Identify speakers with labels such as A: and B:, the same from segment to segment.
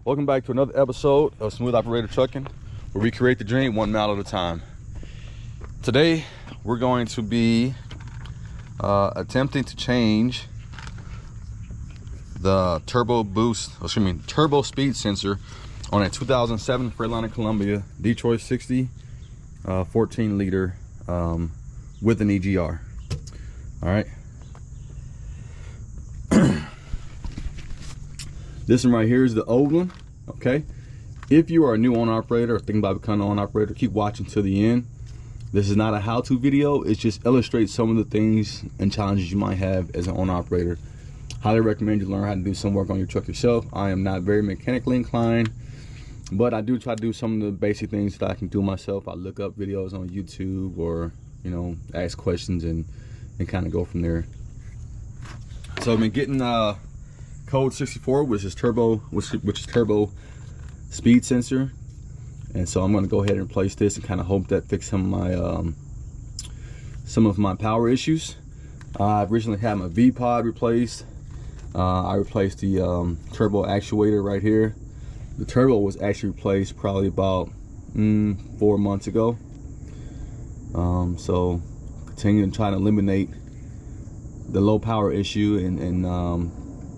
A: Welcome back to another episode of Smooth Operator Trucking, where we create the dream 1 mile at a time. Today, we're going to be attempting to change the turbo speed sensor on a 2007 Freightliner Columbia Detroit 60 14 liter with an EGR. All right. This one right here is the old one. Okay, if you are a new owner operator or thinking about becoming an owner operator, keep watching to the end. This is not a how-to video. It just illustrates some of the things and challenges you might have as an owner operator. Highly recommend you learn how to do some work on your truck yourself. I am not very mechanically inclined, but I do try to do some of the basic things that I can do myself. I look up videos on YouTube, or ask questions and kind of go from there. So I've been getting code 64, which is turbo speed sensor, and so I'm going to go ahead and replace this and kind of hope that fix some of my power issues. I've recently had my V pod replaced. I replaced the turbo actuator right here. The turbo was actually replaced probably about 4 months ago. So continuing to try to eliminate the low power issue and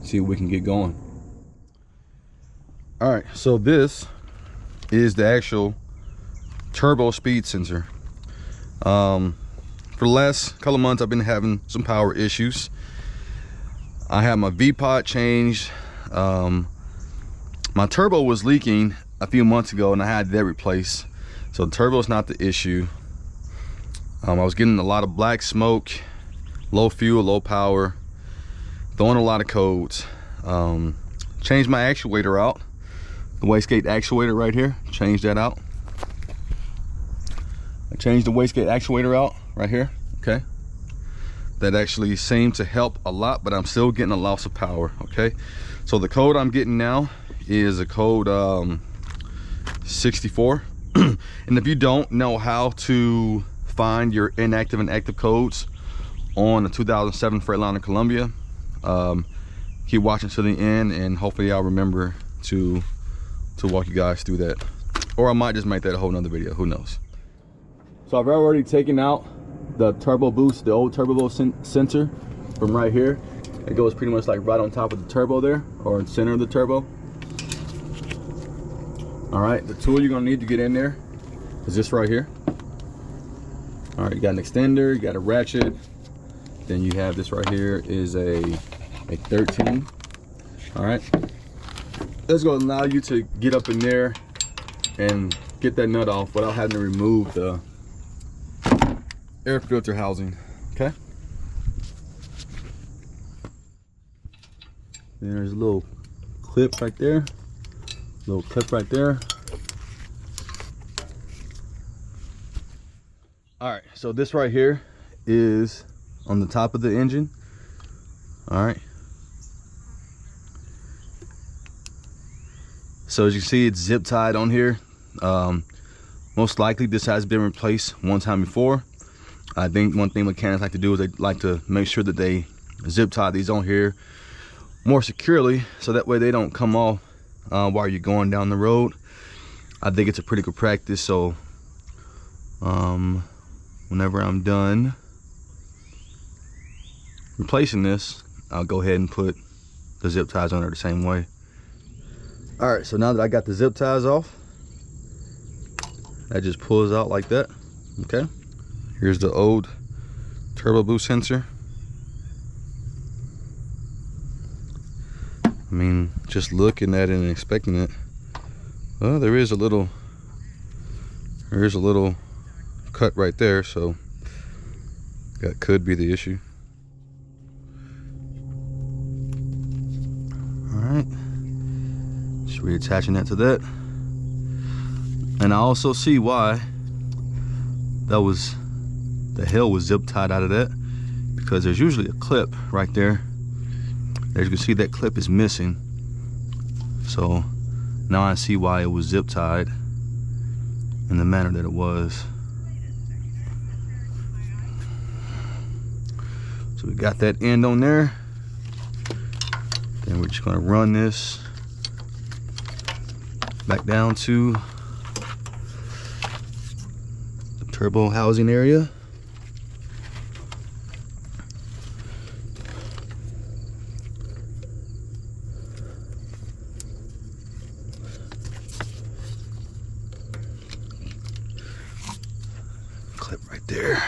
A: see if we can get going. All right, so this is the actual turbo speed sensor. For the last couple of months, I've been having some power issues. I had my V pod changed. My turbo was leaking a few months ago, and I had that replaced. So the turbo is not the issue. I was getting a lot of black smoke, low fuel, low power, throwing a lot of codes. Changed my actuator out, the wastegate actuator right here. Changed that out. I changed the wastegate actuator out right here. Okay, that actually seemed to help a lot, but I'm still getting a loss of power. Okay, so the code I'm getting now is a code 64. And if you don't know how to find your inactive and active codes on the 2007 Freightliner Columbia, keep watching to the end, and hopefully I'll remember to walk you guys through that, or I might just make that a whole nother video, who knows. So I've already taken out the turbo boost, the old turbo boost sensor from right here. It goes pretty much like right on top of the turbo there, or in center of the turbo. All right, the tool you're gonna need to get in there is this right here. All right, you got an extender, you got a ratchet, then you have this right here is a 13. All right, that's going to allow you to get up in there and get that nut off without having to remove the air filter housing. Okay, there's a little clip right there, All right, so this right here is on the top of the engine. All right, so as you see, it's zip tied on here. Most likely this has been replaced one time before. I think one thing mechanics like to do is they like to make sure that they zip tie these on here more securely, so that way they don't come off while you're going down the road. I think it's a pretty good practice. So whenever I'm done replacing this, I'll go ahead and put the zip ties on there the same way. All right, so now that I got the zip ties off, that just pulls out like that. Okay, here's the old turbo boost sensor. I mean, just looking at it and expecting it, well, there is a little cut right there, so that could be the issue. All right, just reattaching that to that, and I also see why the hell was zip tied out of that, because there's usually a clip right there. As you can see, that clip is missing, so now I see why it was zip tied in the manner that it was. So we got that end on there. Then we're just gonna run this Back down to the turbo housing area. Clip right there.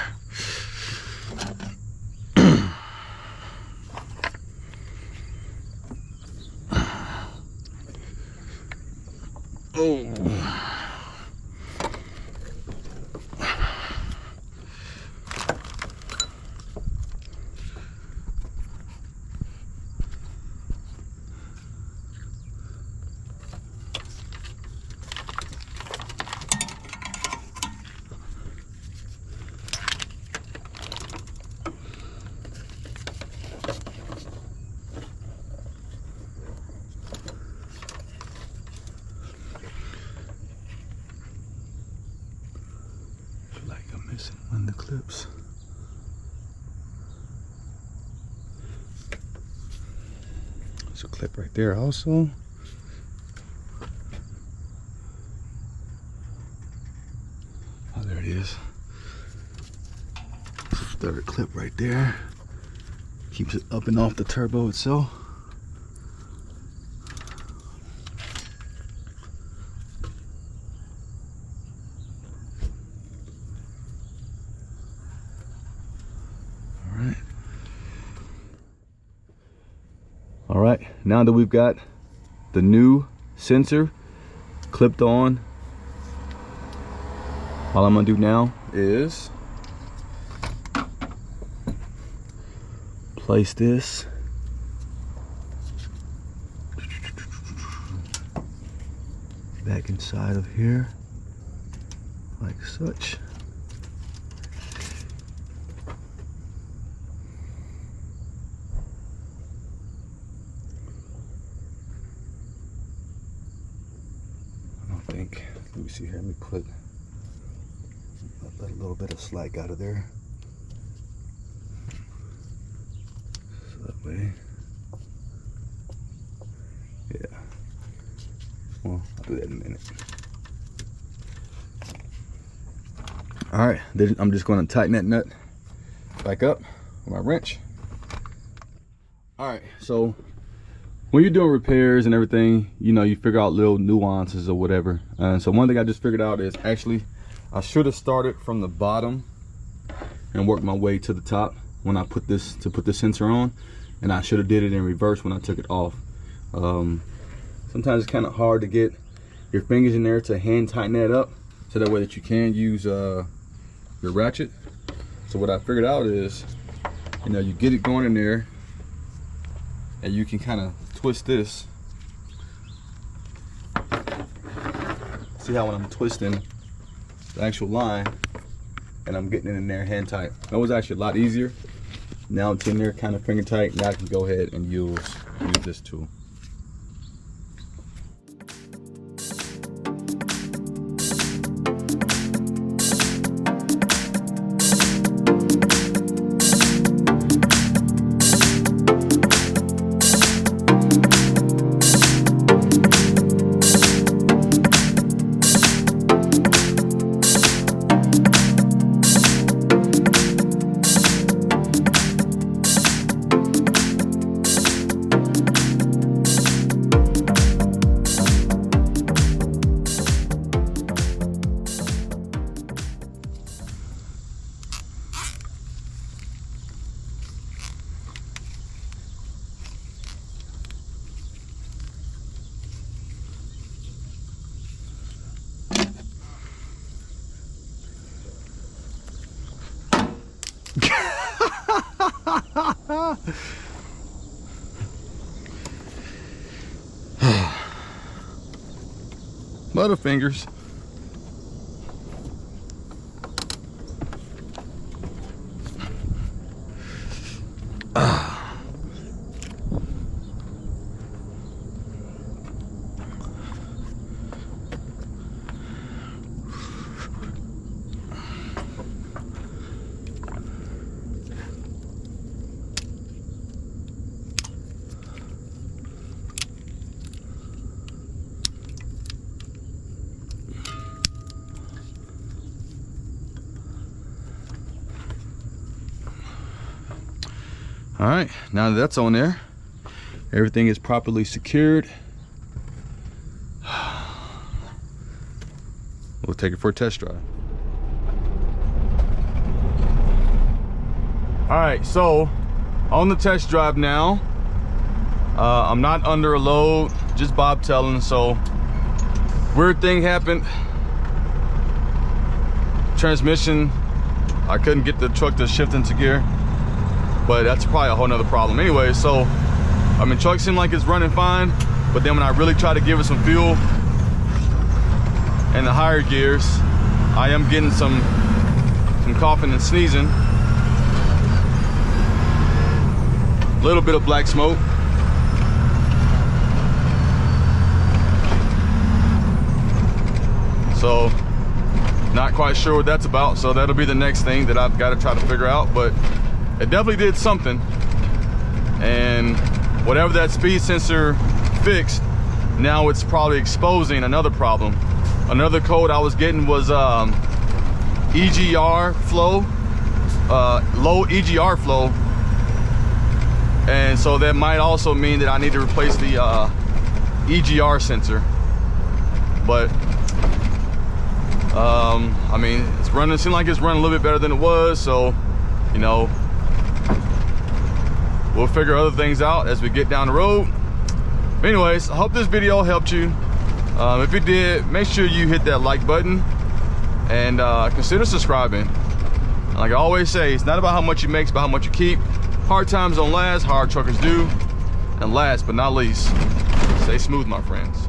A: Oh. Missing one of the clips. There's a clip right there also. Oh, there it is. Third clip right there. Keeps it up and off the turbo itself. All right, now that we've got the new sensor clipped on, all I'm gonna do now is place this back inside of here like such. Let me see here, let me put a little bit of slack out of there. So that way, yeah. Well, I'll do that in a minute. All right, then I'm just going to tighten that nut back up with my wrench. All right, so when you're doing repairs and everything, you know, you figure out little nuances or whatever. And so one thing I just figured out is actually I should have started from the bottom and worked my way to the top when I put this sensor on, and I should have did it in reverse when I took it off. Sometimes it's kind of hard to get your fingers in there to hand tighten that up, so that way that you can use your ratchet. So what I figured out is, you know, you get it going in there, and you can kind of twist this. See how when I'm twisting the actual line and I'm getting it in there hand tight. That was actually a lot easier. Now it's in there kind of finger tight. Now I can go ahead and use this tool. Butterfingers. All right, now that that's on there, everything is properly secured. We'll take it for a test drive. All right, so on the test drive now, I'm not under a load, just bobtailing. So weird thing happened. Transmission, I couldn't get the truck to shift into gear, but that's probably a whole nother problem. Anyway, so I mean, truck seemed like it's running fine, but then when I really try to give it some fuel and the higher gears, I am getting some coughing and sneezing. A little bit of black smoke. So not quite sure what that's about, so that'll be the next thing that I've got to try to figure out. But it definitely did something, and whatever that speed sensor fixed, now it's probably exposing another problem. Another code I was getting was EGR flow, low EGR flow, and so that might also mean that I need to replace the EGR sensor. But I mean, it's running, it seems like it's running a little bit better than it was, so you know, we'll figure other things out as we get down the road. But anyways, I hope this video helped you. If it did, make sure you hit that like button and consider subscribing. And like I always say, it's not about how much you make, it's about how much you keep. Hard times don't last, hard truckers do. And last but not least, stay smooth, my friends.